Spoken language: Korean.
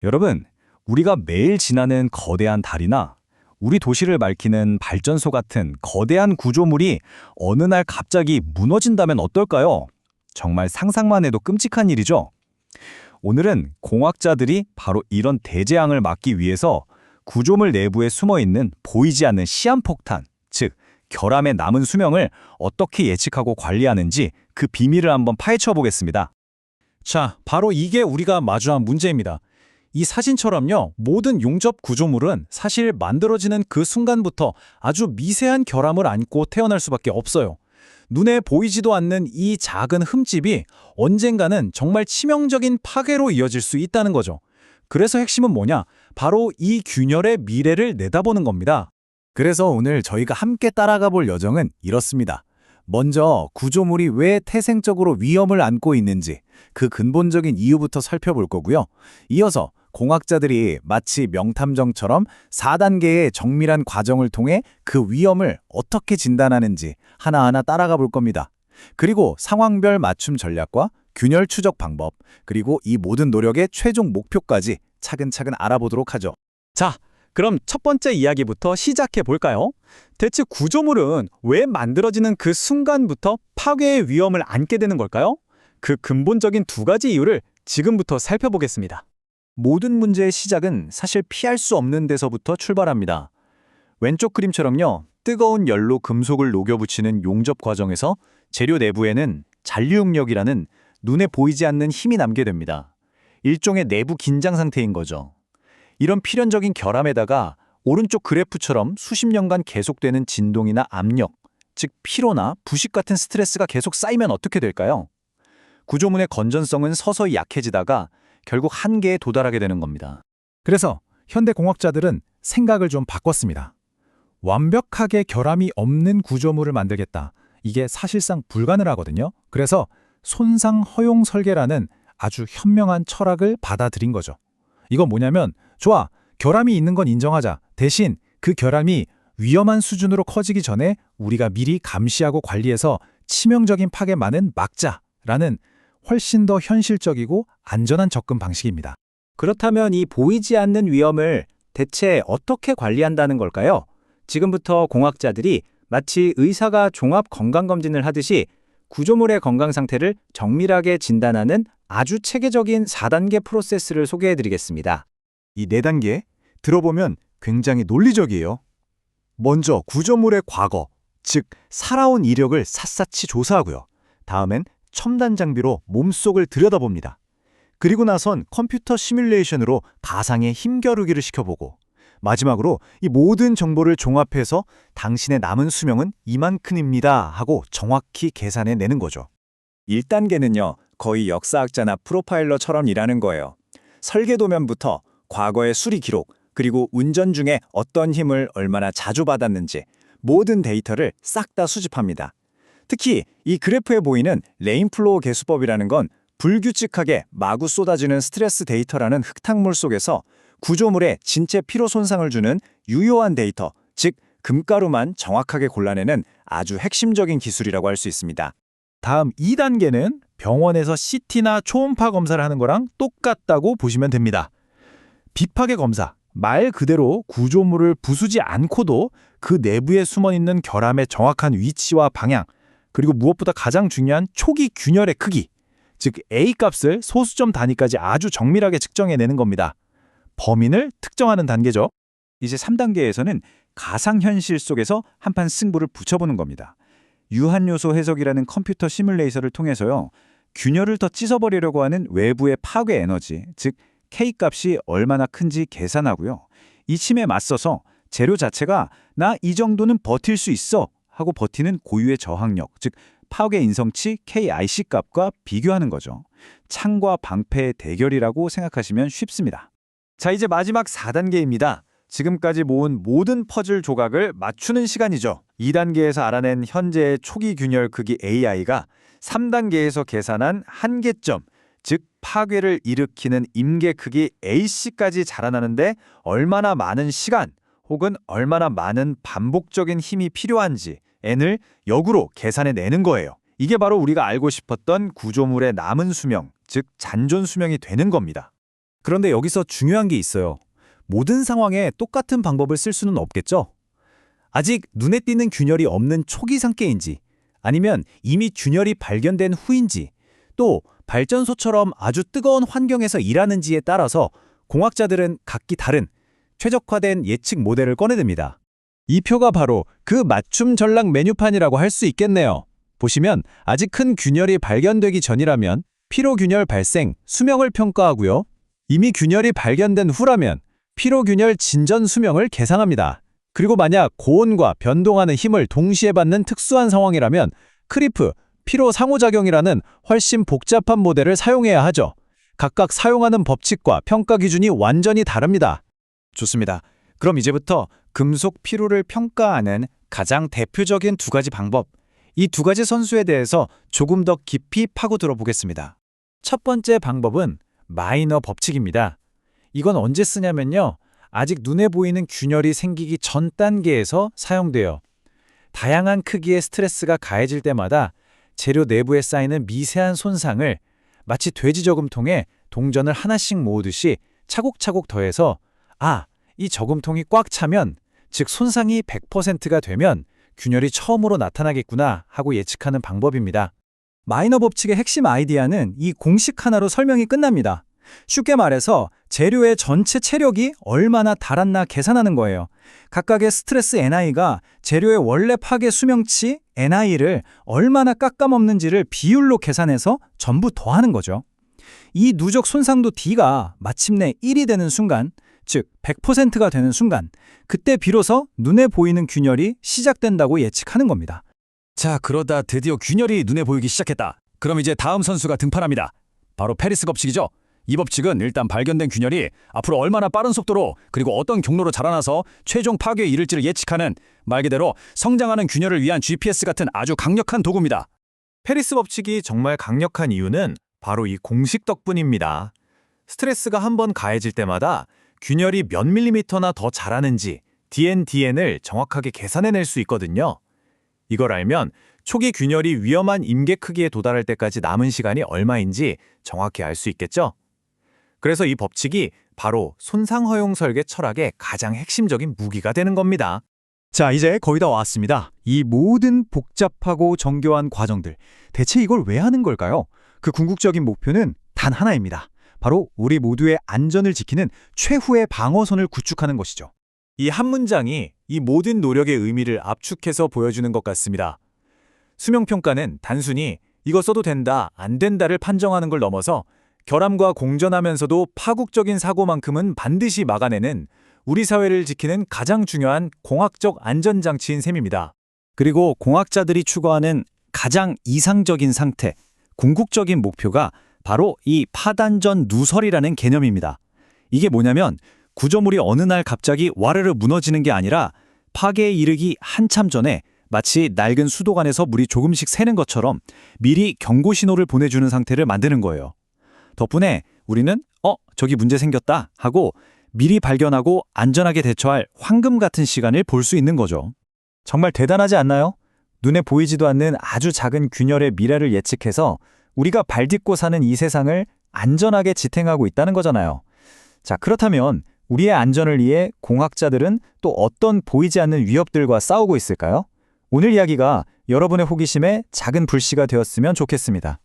여러분, 우리가 매일 지나는 거대한 달이나 우리 도시를 밝히는 발전소 같은 거대한 구조물이 어느 날 갑자기 무너진다면 어떨까요? 정말 상상만 해도 끔찍한 일이죠. 오늘은 공학자들이 바로 이런 대재앙을 막기 위해서 구조물 내부에 숨어 있는 보이지 않는 시한폭탄, 즉 결함의 남은 수명을 어떻게 예측하고 관리하는지 그 비밀을 한번 파헤쳐 보겠습니다. 자, 바로 이게 우리가 마주한 문제입니다. 이 사진처럼요, 모든 용접 구조물은 사실 만들어지는 그 순간부터 아주 미세한 결함을 안고 태어날 수밖에 없어요. 눈에 보이지도 않는 이 작은 흠집이 언젠가는 정말 치명적인 파괴로 이어질 수 있다는 거죠. 그래서 핵심은 뭐냐? 바로 이 균열의 미래를 내다보는 겁니다. 그래서 오늘 저희가 함께 따라가 볼 여정은 이렇습니다. 먼저 구조물이 왜 태생적으로 위험을 안고 있는지 그 근본적인 이유부터 살펴볼 거고요. 이어서 공학자들이 마치 명탐정처럼 4단계의 정밀한 과정을 통해 그 위험을 어떻게 진단하는지 하나하나 따라가 볼 겁니다. 그리고 상황별 맞춤 전략과 균열 추적 방법, 그리고 이 모든 노력의 최종 목표까지 차근차근 알아보도록 하죠. 자, 그럼 첫 번째 이야기부터 시작해 볼까요? 대체 구조물은 왜 만들어지는 그 순간부터 파괴의 위험을 안게 되는 걸까요? 그 근본적인 두 가지 이유를 지금부터 살펴보겠습니다. 모든 문제의 시작은 사실 피할 수 없는 데서부터 출발합니다. 왼쪽 그림처럼요, 뜨거운 열로 금속을 녹여붙이는 용접 과정에서 재료 내부에는 잔류응력이라는 눈에 보이지 않는 힘이 남게 됩니다. 일종의 내부 긴장 상태인 거죠. 이런 필연적인 결함에다가 오른쪽 그래프처럼 수십 년간 계속되는 진동이나 압력, 즉 피로나 부식 같은 스트레스가 계속 쌓이면 어떻게 될까요? 구조물의 건전성은 서서히 약해지다가 결국 한계에 도달하게 되는 겁니다. 그래서 현대 공학자들은 생각을 좀 바꿨습니다. 완벽하게 결함이 없는 구조물을 만들겠다. 이게 사실상 불가능하거든요. 그래서 손상 허용 설계라는 아주 현명한 철학을 받아들인 거죠. 이건 뭐냐면, 좋아, 결함이 있는 건 인정하자. 대신 그 결함이 위험한 수준으로 커지기 전에 우리가 미리 감시하고 관리해서 치명적인 파괴만은 막자라는 훨씬 더 현실적이고 안전한 접근 방식입니다. 그렇다면 이 보이지 않는 위험을 대체 어떻게 관리한다는 걸까요? 지금부터 공학자들이 마치 의사가 종합 건강검진을 하듯이 구조물의 건강 상태를 정밀하게 진단하는 아주 체계적인 4단계 프로세스를 소개해드리겠습니다. 이 4단계 들어보면 굉장히 논리적이에요. 먼저 구조물의 과거, 즉 살아온 이력을 샅샅이 조사하고요. 다음엔 첨단 장비로 몸속을 들여다봅니다. 그리고 나선 컴퓨터 시뮬레이션으로 가상의 힘겨루기를 시켜보고, 마지막으로 이 모든 정보를 종합해서 당신의 남은 수명은 이만큼입니다 하고 정확히 계산해내는 거죠. 1단계는요, 거의 역사학자나 프로파일러처럼 일하는 거예요. 설계도면부터 과거의 수리 기록, 그리고 운전 중에 어떤 힘을 얼마나 자주 받았는지 모든 데이터를 싹 다 수집합니다. 특히 이 그래프에 보이는 레인플로우 계수법이라는 건 불규칙하게 마구 쏟아지는 스트레스 데이터라는 흙탕물 속에서 구조물에 진짜 피로 손상을 주는 유효한 데이터, 즉 금가루만 정확하게 골라내는 아주 핵심적인 기술이라고 할 수 있습니다. 다음 2단계는 병원에서 CT나 초음파 검사를 하는 거랑 똑같다고 보시면 됩니다. 비파괴 검사, 말 그대로 구조물을 부수지 않고도 그 내부에 숨어있는 결함의 정확한 위치와 방향, 그리고 무엇보다 가장 중요한 초기 균열의 크기, 즉 A값을 소수점 단위까지 아주 정밀하게 측정해내는 겁니다. 범인을 특정하는 단계죠. 이제 3단계에서는 가상현실 속에서 한판 승부를 붙여보는 겁니다. 유한요소 해석이라는 컴퓨터 시뮬레이션을 통해서요, 균열을 더 찢어버리려고 하는 외부의 파괴 에너지, 즉 K값이 얼마나 큰지 계산하고요. 이 침에 맞서서 재료 자체가 나 이 정도는 버틸 수 있어 하고 버티는 고유의 저항력, 즉 파괴 인성치 KIC 값과 비교하는 거죠. 창과 방패의 대결이라고 생각하시면 쉽습니다. 자, 이제 마지막 4단계입니다. 지금까지 모은 모든 퍼즐 조각을 맞추는 시간이죠. 2단계에서 알아낸 현재의 초기 균열 크기 AI가 3단계에서 계산한 한계점, 즉 파괴를 일으키는 임계 크기 AC까지 자라나는데 얼마나 많은 시간 혹은 얼마나 많은 반복적인 힘이 필요한지 N을 역으로 계산해내는 거예요. 이게 바로 우리가 알고 싶었던 구조물의 남은 수명, 즉 잔존 수명이 되는 겁니다. 그런데 여기서 중요한 게 있어요. 모든 상황에 똑같은 방법을 쓸 수는 없겠죠? 아직 눈에 띄는 균열이 없는 초기 상태인지, 아니면 이미 균열이 발견된 후인지, 또 발전소처럼 아주 뜨거운 환경에서 일하는지에 따라서 공학자들은 각기 다른 최적화된 예측 모델을 꺼내듭니다. 이 표가 바로 그 맞춤 전략 메뉴판이라고 할 수 있겠네요. 보시면 아직 큰 균열이 발견되기 전이라면 피로균열 발생, 수명을 평가하고요. 이미 균열이 발견된 후라면 피로균열 진전 수명을 계상합니다. 그리고 만약 고온과 변동하는 힘을 동시에 받는 특수한 상황이라면 크리프, 피로 상호작용이라는 훨씬 복잡한 모델을 사용해야 하죠. 각각 사용하는 법칙과 평가 기준이 완전히 다릅니다. 좋습니다. 그럼 이제부터 금속 피로를 평가하는 가장 대표적인 두 가지 방법, 이 두 가지 선수에 대해서 조금 더 깊이 파고들어 보겠습니다. 첫 번째 방법은 마이너 법칙입니다. 이건 언제 쓰냐면요. 아직 눈에 보이는 균열이 생기기 전 단계에서 사용돼요. 다양한 크기의 스트레스가 가해질 때마다 재료 내부에 쌓이는 미세한 손상을 마치 돼지 저금통에 동전을 하나씩 모으듯이 차곡차곡 더해서 이 저금통이 꽉 차면, 즉 손상이 100%가 되면 균열이 처음으로 나타나겠구나 하고 예측하는 방법입니다. 마이너 법칙의 핵심 아이디어는 이 공식 하나로 설명이 끝납니다. 쉽게 말해서 재료의 전체 체력이 얼마나 달았나 계산하는 거예요. 각각의 스트레스 NI가 재료의 원래 파괴 수명치 NI를 얼마나 깎아먹는지를 비율로 계산해서 전부 더하는 거죠. 이 누적 손상도 D가 마침내 1이 되는 순간, 즉 100%가 되는 순간, 그때 비로소 눈에 보이는 균열이 시작된다고 예측하는 겁니다. 자, 그러다 드디어 균열이 눈에 보이기 시작했다. 그럼 이제 다음 선수가 등판합니다. 바로 페리스 법칙이죠. 이 법칙은 일단 발견된 균열이 앞으로 얼마나 빠른 속도로 그리고 어떤 경로로 자라나서 최종 파괴에 이를지를 예측하는, 말 그대로 성장하는 균열을 위한 GPS 같은 아주 강력한 도구입니다. 페리스 법칙이 정말 강력한 이유는 바로 이 공식 덕분입니다. 스트레스가 한번 가해질 때마다 균열이 몇 밀리미터나 더 자라는지 DN을 정확하게 계산해낼 수 있거든요. 이걸 알면 초기 균열이 위험한 임계 크기에 도달할 때까지 남은 시간이 얼마인지 정확히 알 수 있겠죠? 그래서 이 법칙이 바로 손상 허용 설계 철학의 가장 핵심적인 무기가 되는 겁니다. 자, 이제 거의 다 왔습니다. 이 모든 복잡하고 정교한 과정들, 대체 이걸 왜 하는 걸까요? 그 궁극적인 목표는 단 하나입니다. 바로 우리 모두의 안전을 지키는 최후의 방어선을 구축하는 것이죠. 이 한 문장이 이 모든 노력의 의미를 압축해서 보여주는 것 같습니다. 수명평가는 단순히 이거 써도 된다, 안 된다를 판정하는 걸 넘어서 결함과 공존하면서도 파국적인 사고만큼은 반드시 막아내는 우리 사회를 지키는 가장 중요한 공학적 안전장치인 셈입니다. 그리고 공학자들이 추구하는 가장 이상적인 상태, 궁극적인 목표가 바로 이 파단전 누설이라는 개념입니다. 이게 뭐냐면 구조물이 어느 날 갑자기 와르르 무너지는 게 아니라 파괴에 이르기 한참 전에 마치 낡은 수도관에서 물이 조금씩 새는 것처럼 미리 경고 신호를 보내주는 상태를 만드는 거예요. 덕분에 우리는 저기 문제 생겼다 하고 미리 발견하고 안전하게 대처할 황금 같은 시간을 볼 수 있는 거죠. 정말 대단하지 않나요? 눈에 보이지도 않는 아주 작은 균열의 미래를 예측해서 우리가 발딛고 사는 이 세상을 안전하게 지탱하고 있다는 거잖아요. 자, 그렇다면 우리의 안전을 위해 공학자들은 또 어떤 보이지 않는 위협들과 싸우고 있을까요? 오늘 이야기가 여러분의 호기심에 작은 불씨가 되었으면 좋겠습니다.